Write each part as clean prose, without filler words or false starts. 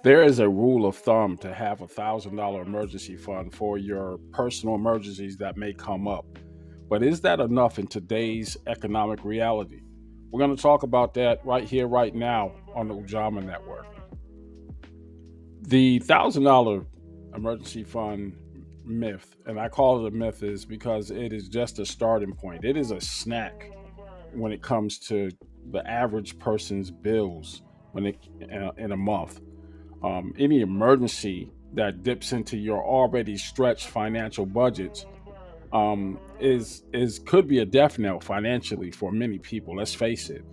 There is a rule of thumb to have $1,000 emergency fund for your personal emergencies that may come up. But is that enough in today's economic reality? We're going to talk about that right here, right now on the Ujamaa Network. The $1,000 emergency fund myth, and I call it a myth, is because it is just a starting point. It is a snack when it comes to the average person's bills when it in a month. Any emergency that dips into your already stretched financial budgets is could be a death knell financially for many people. Let's face it.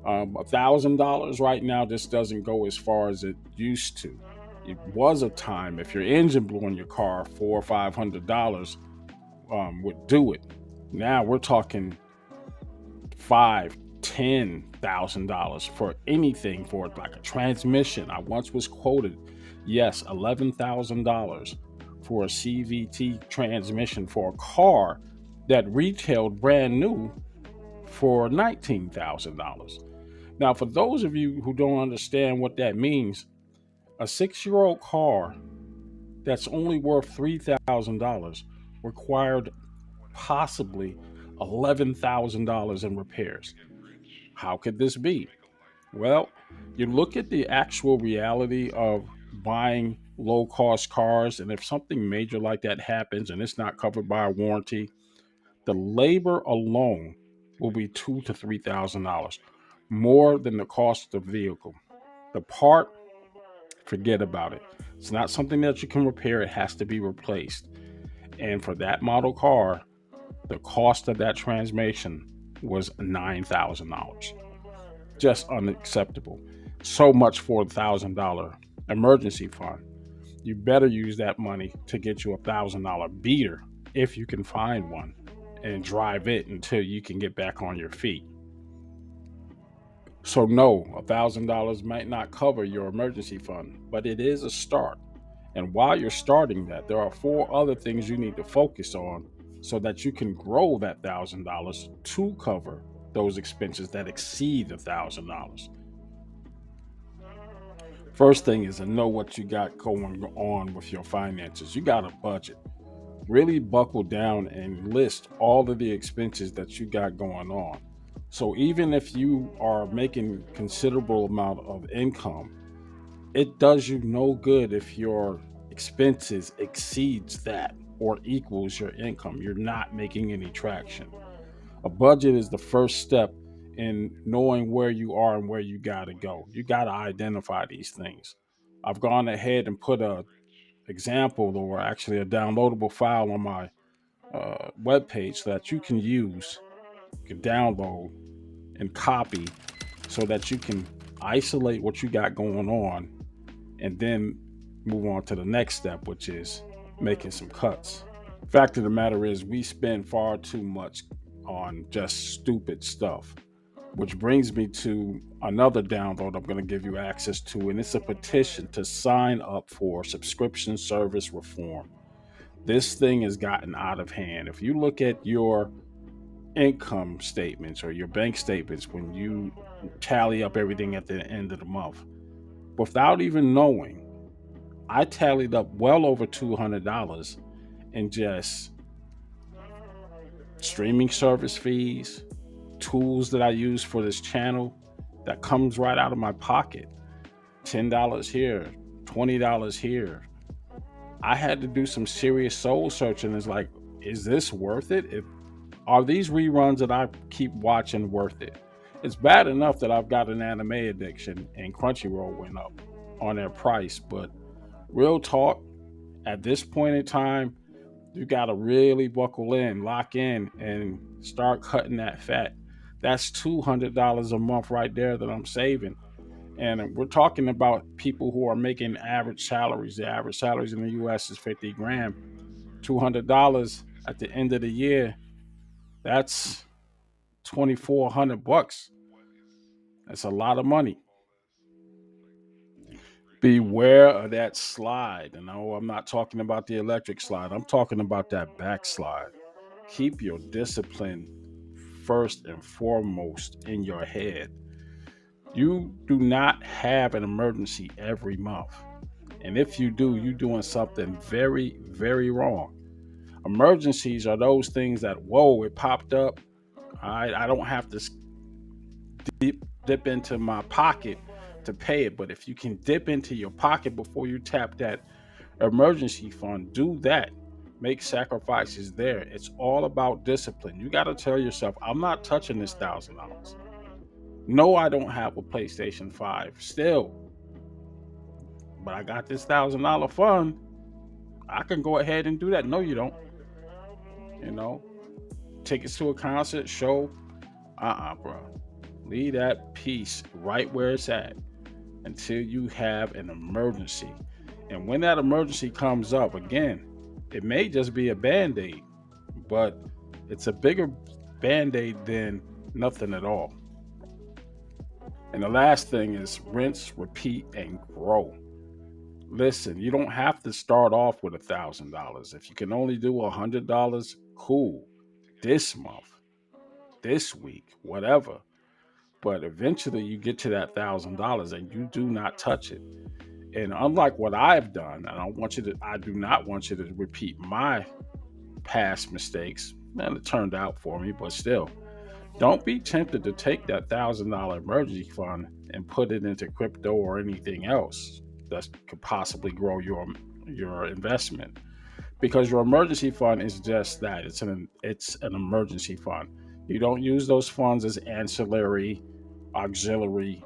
$1,000 right now just doesn't go as far as it used to. It was a time if your engine blew in your car, $400 or $500 would do it. Now we're talking $5,000, $10,000 for anything, for like a transmission. I once was quoted, yes, $11,000 for a CVT transmission for a car that retailed brand new for $19,000. Now, for those of you who don't understand what that means, a 6-year old car that's only worth $3,000 required possibly $11,000 in repairs. How could this be? Well, you look at the actual reality of buying low cost cars, and if something major like that happens and it's not covered by a warranty, the labor alone will be $2,000 to $3,000 more than the cost of the vehicle. The part, forget about it. It's not something that you can repair, it has to be replaced. And for that model car, the cost of that transmission was $9,000. Just unacceptable. So much for $1,000 emergency fund. You better use that money to get you $1,000 beater if you can find one and drive it until you can get back on your feet. So, no, $1,000 might not cover your emergency fund, but it is a start. And while you're starting that, there are four other things you need to focus on so that you can grow that $1,000 to cover those expenses that exceed $1,000. First thing is to know what you got going on with your finances. You got a budget. Really buckle down and list all of the expenses that you got going on. So even if you are making considerable amount of income, it does you no good if your expenses exceeds that or equals your income. You're not making any traction. A budget is the first step in knowing where you are and where you got to go. You got to identify these things. I've gone ahead and put a example or actually a downloadable file on my web page that you can use, you can download and copy so that you can isolate what you got going on and then move on to the next step, which is making some cuts. Fact of the matter is, we spend far too much on just stupid stuff, which brings me to another download I'm going to give you access to, and it's a petition to sign up for subscription service reform. This thing has gotten out of hand. If you look at your income statements or your bank statements when you tally up everything at the end of the month, without even knowing, I tallied up well over $200 in just streaming service fees, tools that I use for this channel that comes right out of my pocket. $10 here, $20 here. I had to do some serious soul searching. It's like, is this worth it? Are these reruns that I keep watching worth it? It's bad enough that I've got an anime addiction and Crunchyroll went up on their price, but real talk, at this point in time, you got to really buckle in, lock in, and start cutting that fat. That's $200 a month right there that I'm saving. And we're talking about people who are making average salaries. The average salaries in the US is 50 grand. $200 at the end of the year, that's 2,400 bucks. That's a lot of money. Beware of that slide. And no, I'm not talking about the electric slide. I'm talking about that backslide. Keep your discipline first and foremost in your head. You do not have an emergency every month. And if you do, you're doing something very, very wrong. Emergencies are those things that, whoa, it popped up. I don't have to dip into my pocket to pay it. But if you can dip into your pocket before you tap that emergency fund, do that. Make sacrifices there. It's all about discipline. You got to tell yourself, I'm not touching this $1,000. No, I don't have a PlayStation 5 still, but I got this $1,000 fund. I can go ahead and do that. No, you don't. You know, tickets to a concert, show, bro. Leave that piece right where it's at until you have an emergency. And when that emergency comes up, again, it may just be a band aid, but it's a bigger band aid than nothing at all. And the last thing is rinse, repeat, and grow. Listen, you don't have to start off with $1,000. If you can only do $100, cool. This month, this week, whatever. But eventually you get to that $1,000 and you do not touch it. And unlike what I've done, I do not want you to repeat my past mistakes. Man, it turned out for me, but still, don't be tempted to take that $1,000 emergency fund and put it into crypto or anything else that could possibly grow your investment. Because your emergency fund is just that. It's an emergency fund. You don't use those funds as ancillary, auxiliary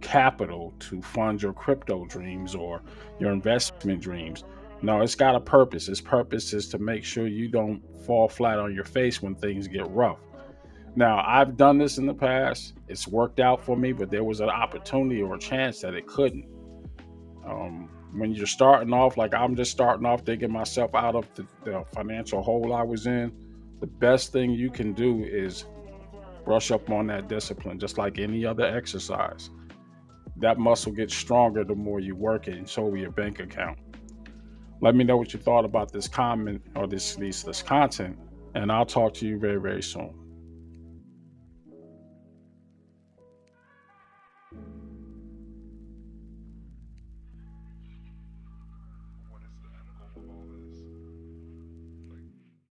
capital to fund your crypto dreams or your investment dreams. No, it's got a purpose. Its purpose is to make sure you don't fall flat on your face when things get rough. Now, I've done this in the past. It's worked out for me, but there was an opportunity or a chance that it couldn't. When you're starting off, like I'm just starting off, digging myself out of the financial hole I was in, the best thing you can do is brush up on that discipline, just like any other exercise. That muscle gets stronger the more you work it, and so will your bank account. Let me know what you thought about this comment or this content, and I'll talk to you very, very soon.